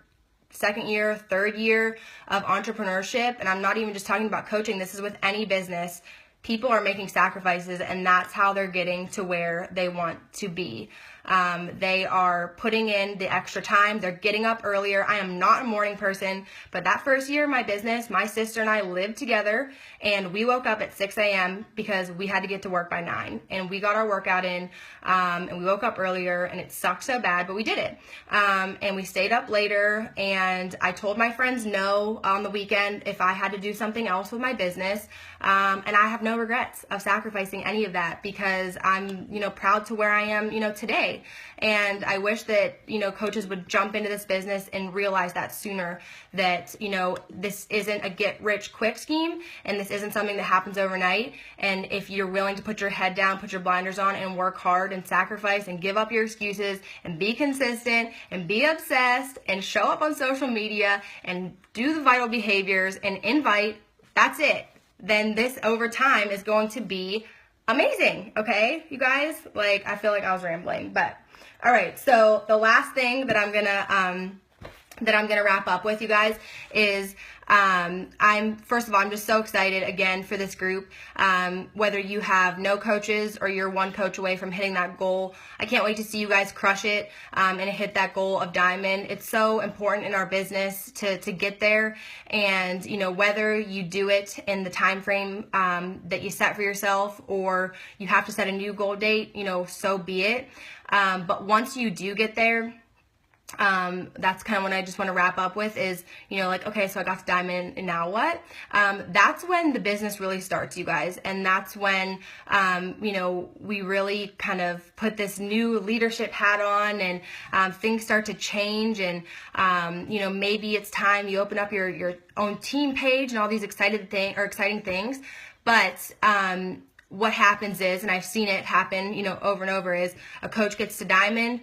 second year, third year of entrepreneurship, and I'm not even just talking about coaching, this is with any business, people are making sacrifices, and that's how they're getting to where they want to be. They are putting in the extra time. They're getting up earlier. I am not a morning person, but that first year of my business, my sister and I lived together, and we woke up at 6 a.m. because we had to get to work by 9, and we got our workout in, and we woke up earlier, and it sucked so bad, but we did it. And we stayed up later, and I told my friends no on the weekend if I had to do something else with my business, and I have no regrets of sacrificing any of that because I'm, proud to where I am, today. And I wish that, coaches would jump into this business and realize that sooner, that, this isn't a get rich quick scheme, and this isn't something that happens overnight. And if you're willing to put your head down, put your blinders on, and work hard and sacrifice and give up your excuses and be consistent and be obsessed and show up on social media and do the vital behaviors and invite, that's it. Then this over time is going to be amazing. Okay, you guys? I feel like I was rambling, but all right. So the last thing that I'm gonna wrap up with, you guys, is first of all, I'm just so excited again for this group. Whether you have no coaches or you're one coach away from hitting that goal, I can't wait to see you guys crush it and hit that goal of diamond. It's so important in our business to get there, and whether you do it in the time frame that you set for yourself, or you have to set a new goal date, so be it. But once you do get there, that's kind of what I just want to wrap up with is, okay, so I got to diamond, and now what? That's when the business really starts, you guys. And that's when, we really kind of put this new leadership hat on, and things start to change. And, maybe it's time you open up your own team page and all these exciting things. But, what happens is, and I've seen it happen, over and over, is a coach gets to diamond,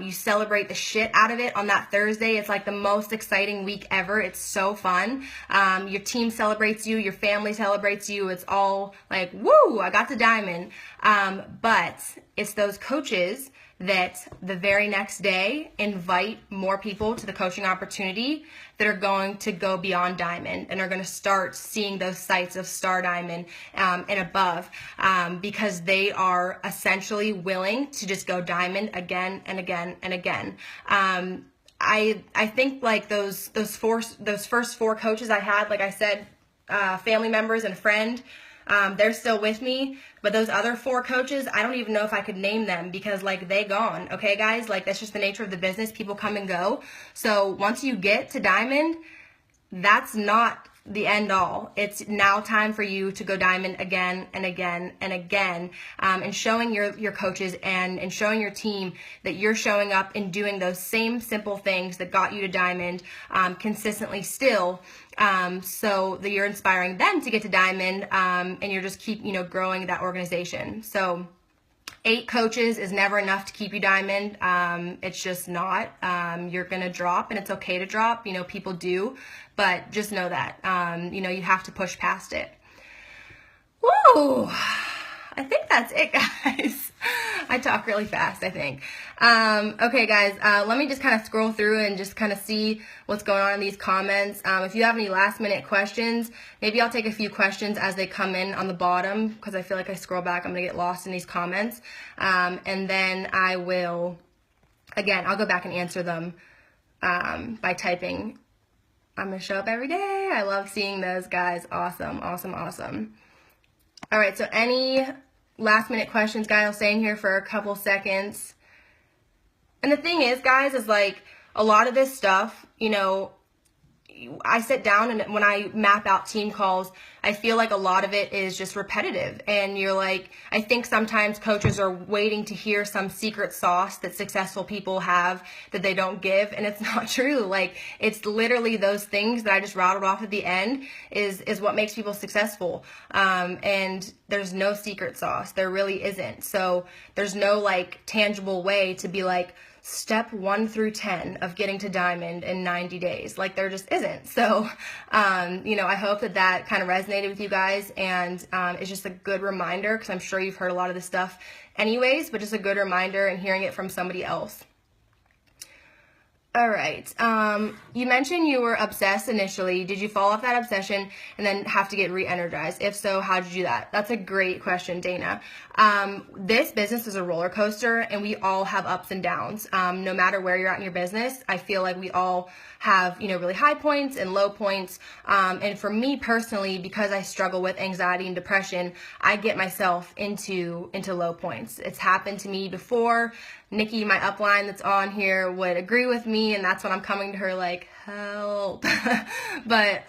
you celebrate the shit out of it on that Thursday. It's like the most exciting week ever. It's so fun. Your team celebrates you, your family celebrates you. It's all like, woo, I got to diamond. But it's those coaches that the very next day invite more people to the coaching opportunity that are going to go beyond diamond and are going to start seeing those sights of star diamond and above, because they are essentially willing to just go diamond again and again and again. I think those first 4 coaches I had, like I said, family members and a friend, they're still with me, but those other 4 coaches, I don't even know if I could name them because they gone. Okay, guys, that's just the nature of the business. People come and go. So once you get to diamond, that's not the end all. It's now time for you to go diamond again and again and again, and showing your coaches and showing your team that you're showing up and doing those same simple things that got you to diamond consistently still, so that you're inspiring them to get to diamond, and you're just keep growing that organization. So 8 coaches is never enough to keep you diamond. It's just not. You're going to drop, and it's okay to drop. People do, but just know that, you have to push past it. Woo! I think that's it, guys. I talk really fast, I think. Okay, guys, let me just kind of scroll through and just kind of see what's going on in these comments. If you have any last minute questions, maybe I'll take a few questions as they come in on the bottom, because I feel like I scroll back, I'm going to get lost in these comments. And then I will, again, I'll go back and answer them by typing. I'm going to show up every day. I love seeing those, guys. Awesome, awesome, awesome. All right, so any last minute questions, guys? I'll stay in here for a couple seconds. And the thing is, guys, is a lot of this stuff, I sit down and when I map out team calls, I feel like a lot of it is just repetitive. And I think sometimes coaches are waiting to hear some secret sauce that successful people have that they don't give. And it's not true. It's literally those things that I just rattled off at the end is what makes people successful. And there's no secret sauce. There really isn't. So there's no tangible way to be step 1 through 10 of getting to diamond in 90 days. There just isn't. So, I hope that kind of resonated with you guys, and it's just a good reminder, because I'm sure you've heard a lot of this stuff anyways, but just a good reminder and hearing it from somebody else. All right. You mentioned you were obsessed initially. Did you fall off that obsession and then have to get re-energized? If so, how did you do that? That's a great question, Dana. This business is a roller coaster, and we all have ups and downs. No matter where you're at in your business, I feel like we all have, really high points and low points. And for me personally, because I struggle with anxiety and depression, I get myself into low points. It's happened to me before. Nikki, my upline that's on here, would agree with me, and that's when I'm coming to her like, help. But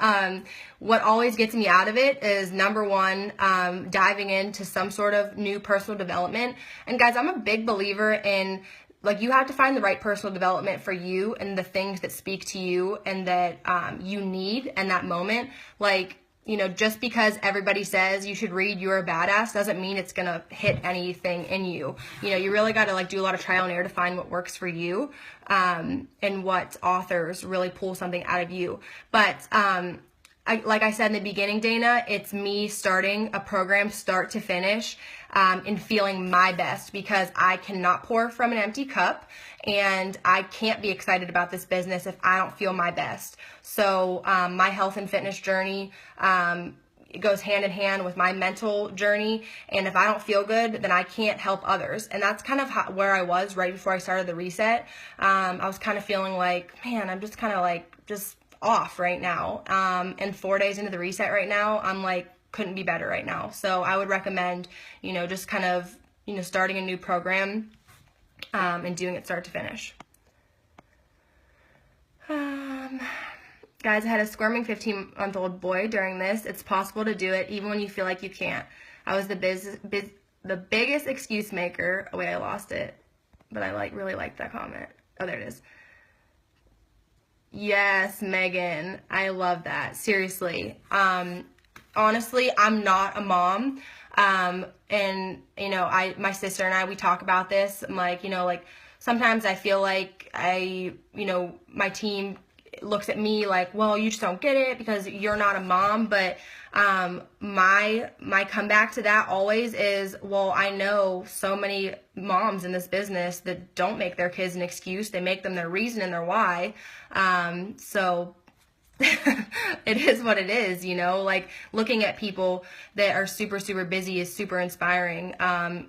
what always gets me out of it is, number one, diving into some sort of new personal development. And guys, I'm a big believer in, like, you have to find the right personal development for you and the things that speak to you and that you need in that moment. Like, just because everybody says you should read You're a Badass doesn't mean it's going to hit anything in you. You really got to like do a lot of trial and error to find what works for you, and what authors really pull something out of you. But like I said in the beginning, Dana, it's me starting a program start to finish, and feeling my best, because I cannot pour from an empty cup, and I can't be excited about this business if I don't feel my best. So my health and fitness journey, it goes hand in hand with my mental journey, and if I don't feel good, then I can't help others. And that's kind of where I was right before I started the reset. I was kind of feeling like, man, I'm just kind of like just off right now. And 4 days into the reset right now, I'm like, couldn't be better right now. So I would recommend, just kind of, starting a new program, and doing it start to finish. Guys, I had a squirming 15-month-old boy during this. It's possible to do it even when you feel like you can't. I was the biggest excuse maker. Oh wait, I lost it, but I really liked that comment. Oh, there it is. Yes, Megan, I love that. Seriously. Honestly, I'm not a mom. And my sister and I, we talk about this. I'm like, sometimes I feel like my team looks at me like, well, you just don't get it because you're not a mom. But my comeback to that always is, well, I know so many moms in this business that don't make their kids an excuse. They make them their reason and their why. So it is what it is, like looking at people that are super, super busy is super inspiring,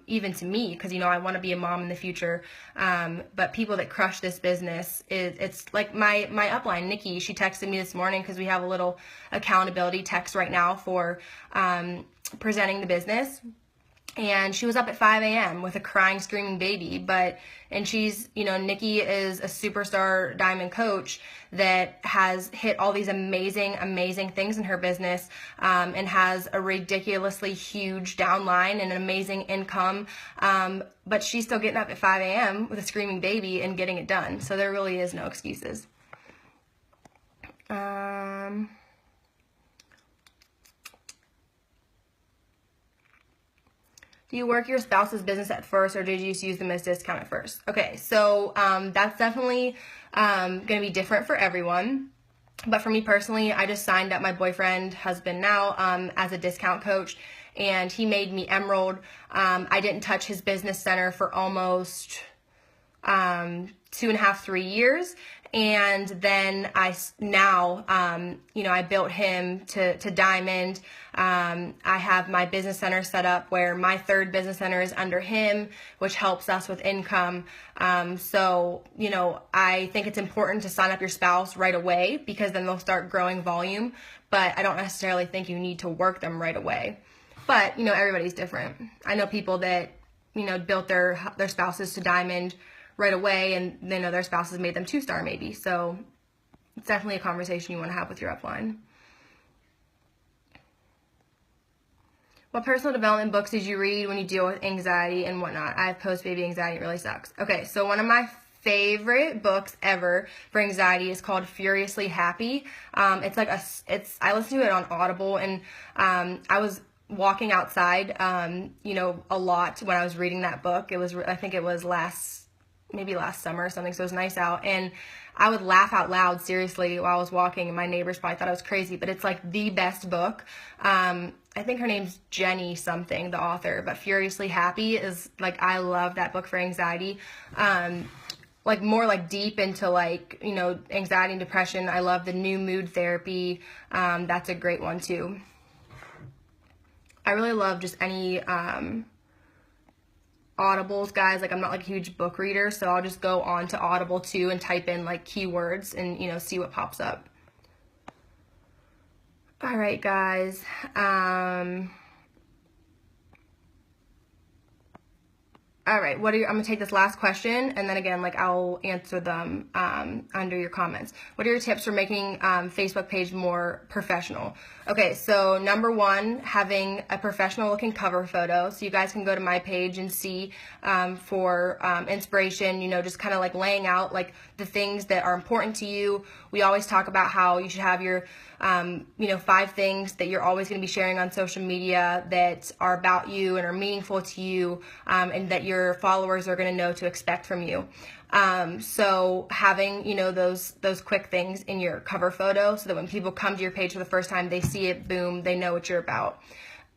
even to me, because, I want to be a mom in the future. But people that crush this business, it's like my upline, Nikki, she texted me this morning because we have a little accountability text right now for presenting the business. And she was up at 5 a.m. with a crying, screaming baby. And she's, Nikki is a superstar diamond coach that has hit all these amazing, amazing things in her business, and has a ridiculously huge downline and an amazing income. But she's still getting up at 5 a.m. with a screaming baby and getting it done. So there really is no excuses. Do you work your spouse's business at first, or did you just use them as discount at first? Okay, so that's definitely going to be different for everyone. But for me personally, I just signed up my boyfriend, husband now, as a discount coach, and he made me Emerald. I didn't touch his business center for almost 2.5, 3 years. And then I built him to Diamond. I have my business center set up where my third business center is under him, which helps us with income. So, I think it's important to sign up your spouse right away, because then they'll start growing volume. But I don't necessarily think you need to work them right away. But, everybody's different. I know people that, built their spouses to Diamond right away, and their spouses made them 2-star maybe. So it's definitely a conversation you want to have with your upline. What personal development books did you read when you deal with anxiety and whatnot? I have post-baby anxiety. It really sucks. Okay, so one of my favorite books ever for anxiety is called Furiously Happy. I listen to it on Audible, and I was walking outside, a lot when I was reading that book. I think it was last summer or something, so it was nice out, and I would laugh out loud, seriously, while I was walking, and my neighbors probably thought I was crazy, but it's like the best book. I think her name's Jenny something, the author, but Furiously Happy is like, I love that book for anxiety. like more like deep into like, you know, anxiety and depression, I love the new mood therapy. That's a great one too. I really love just any Audibles, guys. Like, I'm not like a huge book reader, so I'll just go on to Audible too and type in like keywords and, you know, see what pops up. All right, guys. All right, I'm gonna take this last question, and then again, like, I'll answer them under your comments. What are your tips for making Facebook page more professional? Okay, so number one, having a professional looking cover photo. So you guys can go to my page and see for inspiration, you know, just kind of like laying out like the things that are important to you. We always talk about how you should have your you know, 5 things that you're always going to be sharing on social media that are about you and are meaningful to you, and that your followers are going to know to expect from you. So having, you know, those quick things in your cover photo so that when people come to your page for the first time, they see it, boom, they know what you're about.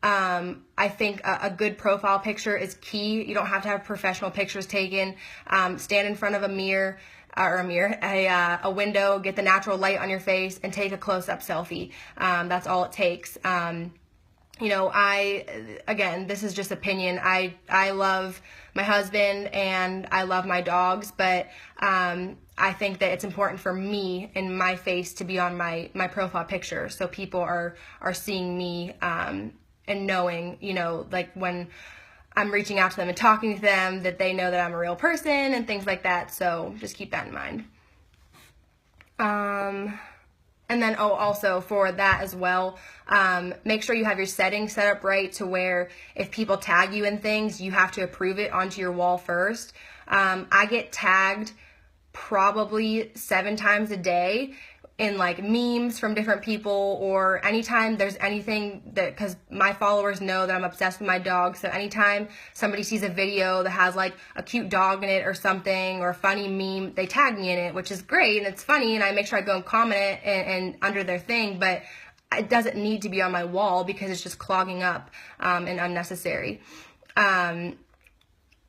I think a good profile picture is key. You don't have to have professional pictures taken. Stand in front of a mirror, a window, get the natural light on your face, and take a close-up selfie. That's all it takes. You know, again, this is just opinion. I love my husband and I love my dogs, but I think that it's important for me and my face to be on my profile picture, so people are seeing me and knowing, you know, like when I'm reaching out to them and talking to them, that they know that I'm a real person and things like that. So just keep that in mind. And then, also for that as well, make sure you have your settings set up right to where if people tag you in things, you have to approve it onto your wall first. I get tagged probably 7 times a day in like memes from different people, or anytime there's anything that, because my followers know that I'm obsessed with my dog, so anytime somebody sees a video that has like a cute dog in it or something, or a funny meme, they tag me in it, which is great and it's funny, and I make sure I go and comment it and under their thing, but it doesn't need to be on my wall because it's just clogging up and unnecessary.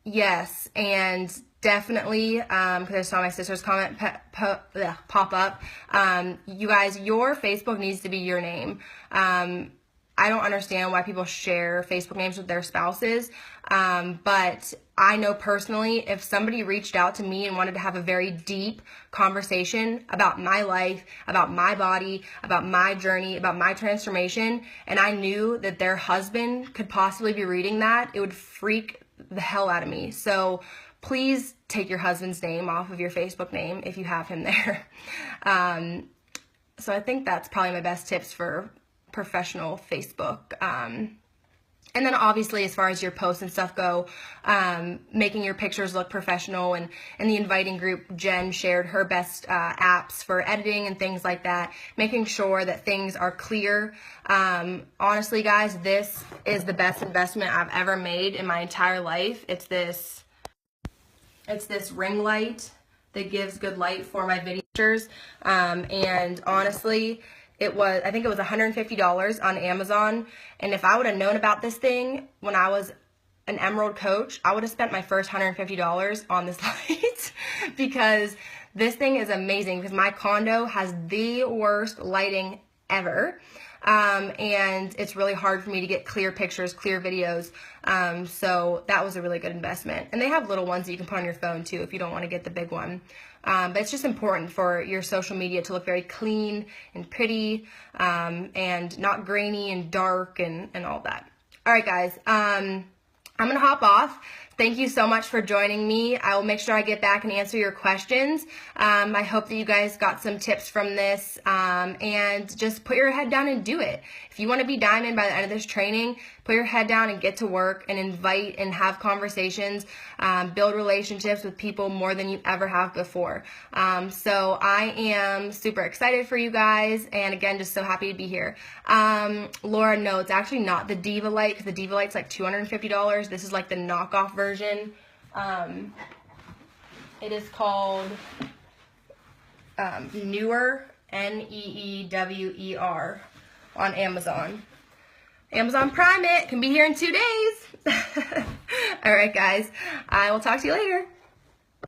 Yes, and definitely, because I saw my sister's comment pop up, you guys, your Facebook needs to be your name. I don't understand why people share Facebook names with their spouses, but I know personally, if somebody reached out to me and wanted to have a very deep conversation about my life, about my body, about my journey, about my transformation, and I knew that their husband could possibly be reading that, it would freak the hell out of me. So please take your husband's name off of your Facebook name if you have him there. So I think that's probably my best tips for professional Facebook. And then obviously, as far as your posts and stuff go, making your pictures look professional. And in the inviting group, Jen shared her best apps for editing and things like that, making sure that things are clear. Honestly, guys, this is the best investment I've ever made in my entire life. It's this ring light that gives good light for my videos. And honestly, I think it was $150 on Amazon. And if I would have known about this thing when I was an Emerald coach, I would have spent my first $150 on this light because this thing is amazing, because my condo has the worst lighting ever. And it's really hard for me to get clear pictures, clear videos. So that was a really good investment. And they have little ones that you can put on your phone too if you don't want to get the big one. But it's just important for your social media to look very clean and pretty, and not grainy and dark and all that. All right, guys. I'm going to hop off. Thank you so much for joining me. I will make sure I get back and answer your questions. I hope that you guys got some tips from this, and just put your head down and do it. If you want to be diamond by the end of this training, put your head down and get to work and invite and have conversations, build relationships with people more than you ever have before. So I am super excited for you guys, and again, just so happy to be here. Laura, no, it's actually not the Diva Light, because the Diva Light's like $250. This is like the knockoff version. It is called Neewer, Neewer, on Amazon. Amazon Prime it. Can be here in 2 days. All right, guys. I will talk to you later.